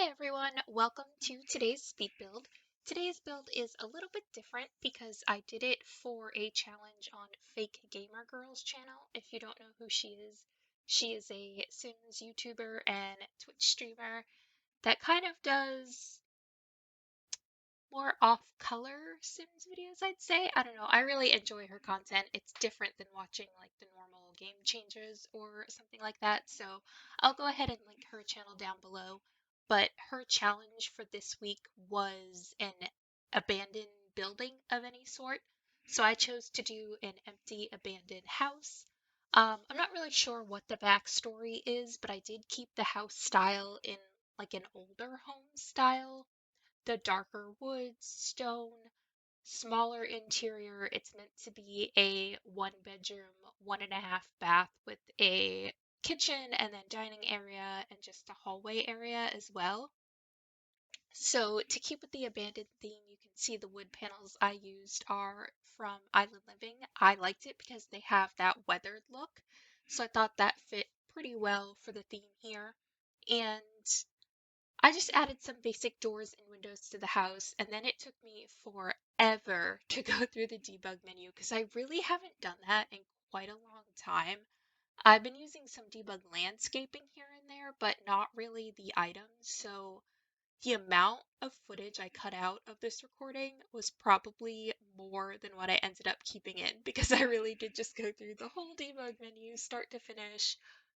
Hey everyone, welcome to today's speed build. Today's build is a little bit different because I did it for a challenge on Fake Gamer Girl's channel. If you don't know who she is a Sims YouTuber and Twitch streamer that kind of does more off-color Sims videos, I'd say. I don't know, I really enjoy her content. It's different than watching like the normal Game Changers or something like that, so I'll go ahead and link her channel down below. But her challenge for this week was an abandoned building of any sort, so I chose to do an empty abandoned house. I'm not really sure what the backstory is, but I did keep the house style in like an older home style, the darker woods, stone, smaller interior. It's meant to be a one bedroom, 1.5 bath with a kitchen and then dining area and just a hallway area as well. So to keep with the abandoned theme, you can see the wood panels I used are from Island Living. I liked it because they have that weathered look. So I thought that fit pretty well for the theme here. And I just added some basic doors and windows to the house, and then it took me forever to go through the debug menu because I really haven't done that in quite a long time. I've been using some debug landscaping here and there, but not really the items. So the amount of footage I cut out of this recording was probably more than what I ended up keeping in because I really did just go through the whole debug menu, start to finish,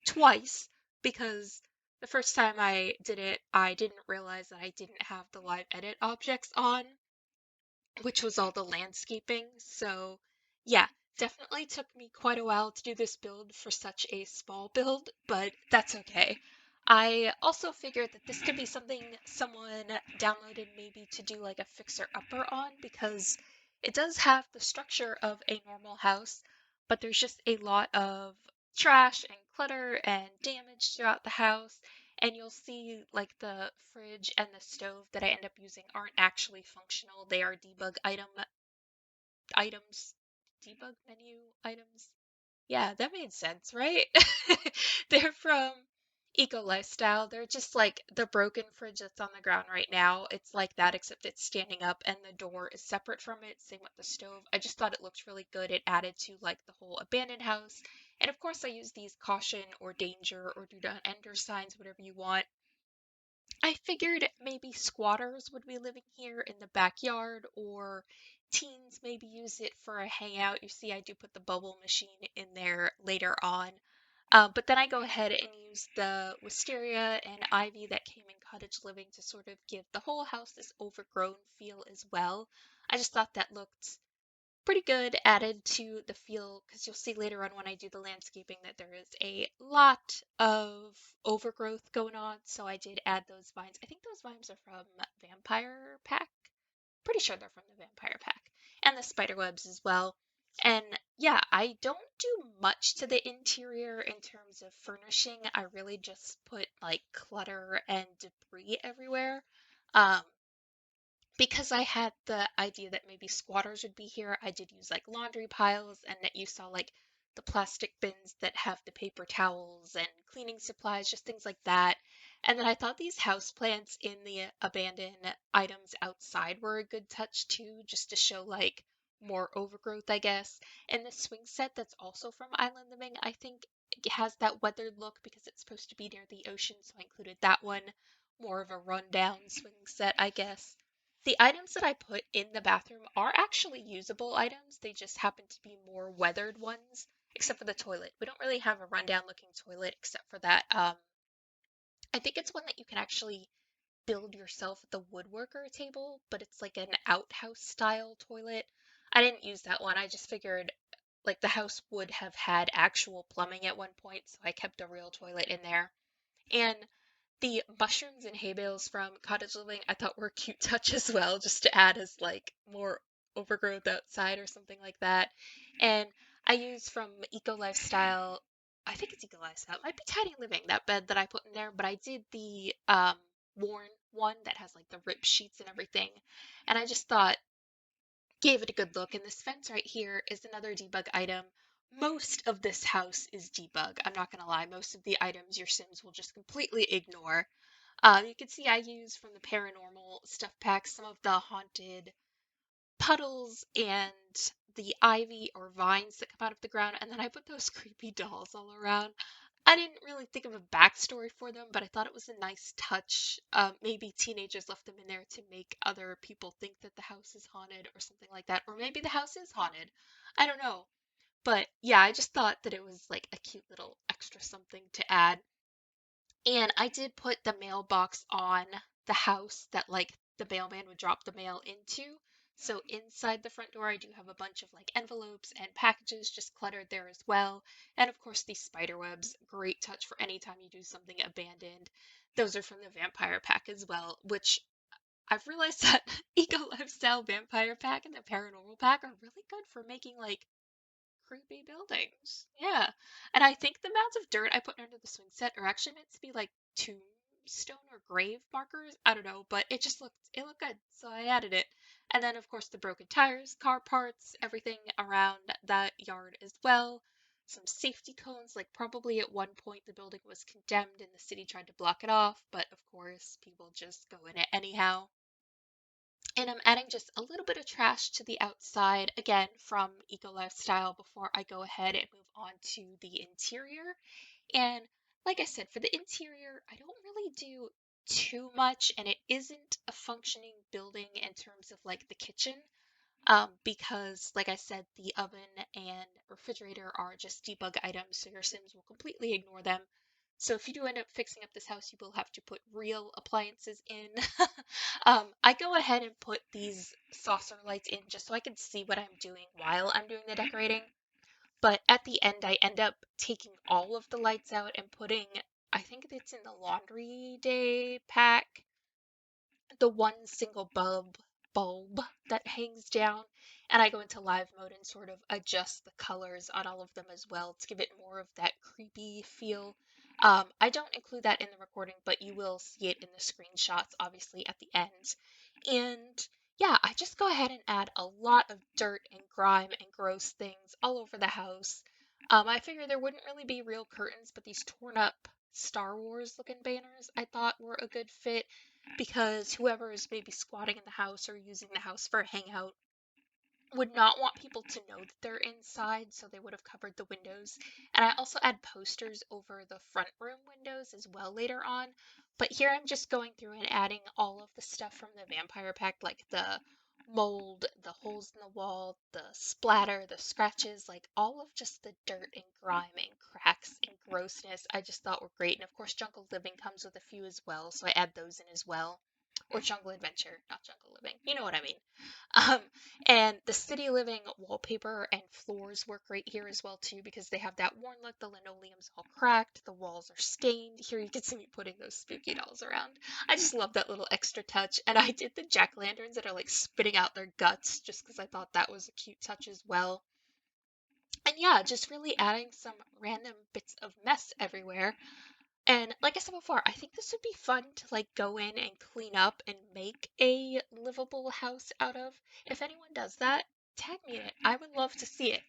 twice because the first time I did it, I didn't realize that I didn't have the live edit objects on, which was all the landscaping. So, yeah, definitely took me quite a while to do this build for such a small build, but that's okay. I also figured that this could be something someone downloaded maybe to do like a fixer-upper on because it does have the structure of a normal house, but there's just a lot of trash and clutter and damage throughout the house, and you'll see like the fridge and the stove that I end up using aren't actually functional. They are items, debug menu items. Yeah, that made sense, right? They're from Eco Lifestyle. They're just like the broken fridge that's on the ground right now. It's like that, except it's standing up and the door is separate from it. Same with the stove. I just thought it looked really good. It added to like the whole abandoned house. And of course, I use these caution or danger or do not enter signs, whatever you want. I figured maybe squatters would be living here in the backyard, or teens maybe use it for a hangout. You see, I do put the bubble machine in there later on. But then I go ahead and use the wisteria and ivy that came in Cottage Living to sort of give the whole house this overgrown feel as well. I just thought that looked pretty good, added to the feel, because you'll see later on when I do the landscaping that there is a lot of overgrowth going on, so I did add those vines. I think those vines are from Vampire Pack. Pretty sure they're from the Vampire Pack. And the spider webs as well. And yeah, I don't do much to the interior in terms of furnishing. I really just put like clutter and debris everywhere. Um, because I had the idea that maybe squatters would be here, I did use like laundry piles, and that you saw like the plastic bins that have the paper towels and cleaning supplies, just things like that. And then I thought these houseplants in the abandoned items outside were a good touch too, just to show like more overgrowth, I guess. And the swing set that's also from Island Living, I think it has that weathered look because it's supposed to be near the ocean, so I included that one. More of a rundown swing set, I guess. The items that I put in the bathroom are actually usable items. They just happen to be more weathered ones, except for the toilet. We don't really have a rundown looking toilet except for that. I think it's one that you can actually build yourself at the woodworker table, but it's like an outhouse style toilet. I didn't use that one. I just figured like the house would have had actual plumbing at one point, so I kept a real toilet in there. And the mushrooms and hay bales from Cottage Living I thought were a cute touch as well, just to add as like more overgrowth outside or something like that. And I use from Eco Lifestyle, I think it's Eco Lifestyle, it might be Tidy Living, that bed that I put in there, but I did the worn one that has like the rip sheets and everything. And I just thought gave it a good look. And this fence right here is another debug item. Most of this house is debug. I'm not going to lie. Most of the items your Sims will just completely ignore. You can see I use from the paranormal stuff pack some of the haunted puddles and the ivy or vines that come out of the ground, and then I put those creepy dolls all around. I didn't really think of a backstory for them, but I thought it was a nice touch. Maybe teenagers left them in there to make other people think that the house is haunted or something like that, or maybe the house is haunted. I don't know. But yeah, I just thought that it was like a cute little extra something to add. And I did put the mailbox on the house that like the mailman would drop the mail into. So inside the front door, I do have a bunch of like envelopes and packages just cluttered there as well. And of course, these spider webs, great touch for any time you do something abandoned. Those are from the vampire pack as well, which I've realized that Eco Lifestyle Vampire Pack and the Paranormal Pack are really good for making like creepy buildings. Yeah. And I think the mounds of dirt I put under the swing set are actually meant to be like tombstone or grave markers. I don't know, but it looked good, so I added it. And then of course the broken tires, car parts, everything around that yard as well. Some safety cones, like probably at one point the building was condemned and the city tried to block it off, but of course people just go in it anyhow. And I'm adding just a little bit of trash to the outside, again, from Eco Lifestyle before I go ahead and move on to the interior. And like I said, for the interior, I don't really do too much, and it isn't a functioning building in terms of like the kitchen. Because, like I said, the oven and refrigerator are just debug items, so your Sims will completely ignore them. So if you do end up fixing up this house, you will have to put real appliances in. I go ahead and put these saucer lights in just so I can see what I'm doing while I'm doing the decorating. But at the end, I end up taking all of the lights out and putting, I think it's in the laundry day pack, the one single bulb that hangs down, and I go into live mode and sort of adjust the colors on all of them as well to give it more of that creepy feel. I don't include that in the recording, but you will see it in the screenshots obviously at the end. And yeah, I just go ahead and add a lot of dirt and grime and gross things all over the house. I figured there wouldn't really be real curtains, but these torn up Star Wars looking banners I thought were a good fit because whoever is maybe squatting in the house or using the house for a hangout would not want people to know that they're inside, so they would have covered the windows. And I also add posters over the front room windows as well later on. But here I'm just going through and adding all of the stuff from the vampire pack, like the mold, the holes in the wall, the splatter, the scratches, like all of just the dirt and grime and cracks and grossness I just thought were great. And of course, Jungle Living comes with a few as well, so I add those in as well. Or Jungle Adventure, not Jungle Living. You know what I mean. Um, and the City Living wallpaper and floors work great here as well too because they have that worn look. The linoleum's all cracked, the walls are stained. Here you can see me putting those spooky dolls around. I just love that little extra touch. And I did the jack-o'-lanterns that are like spitting out their guts just because I thought that was a cute touch as well. And yeah, just really adding some random bits of mess everywhere. And like I said before, I think this would be fun to like go in and clean up and make a livable house out of. If anyone does that, tag me in it. I would love to see it.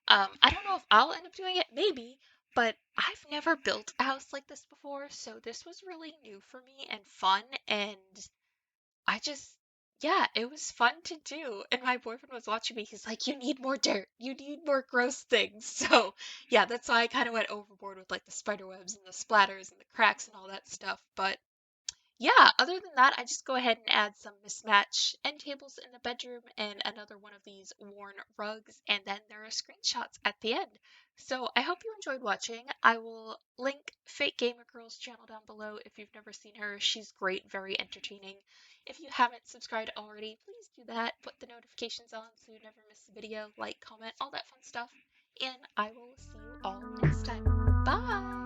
I don't know if I'll end up doing it, maybe, but I've never built a house like this before, so this was really new for me and fun, and I just, yeah, it was fun to do. And my boyfriend was watching me. He's like, you need more dirt. You need more gross things. So, yeah, that's why I kind of went overboard with like the spider webs and the splatters and the cracks and all that stuff. But yeah, other than that, I just go ahead and add some mismatch end tables in the bedroom and another one of these worn rugs, and then there are screenshots at the end. So I hope you enjoyed watching. I will link Fake Gamer Girl's channel down below if you've never seen her. She's great, very entertaining. If you haven't subscribed already, please do that. Put the notifications on so you never miss a video, like, comment, all that fun stuff. And I will see you all next time. Bye!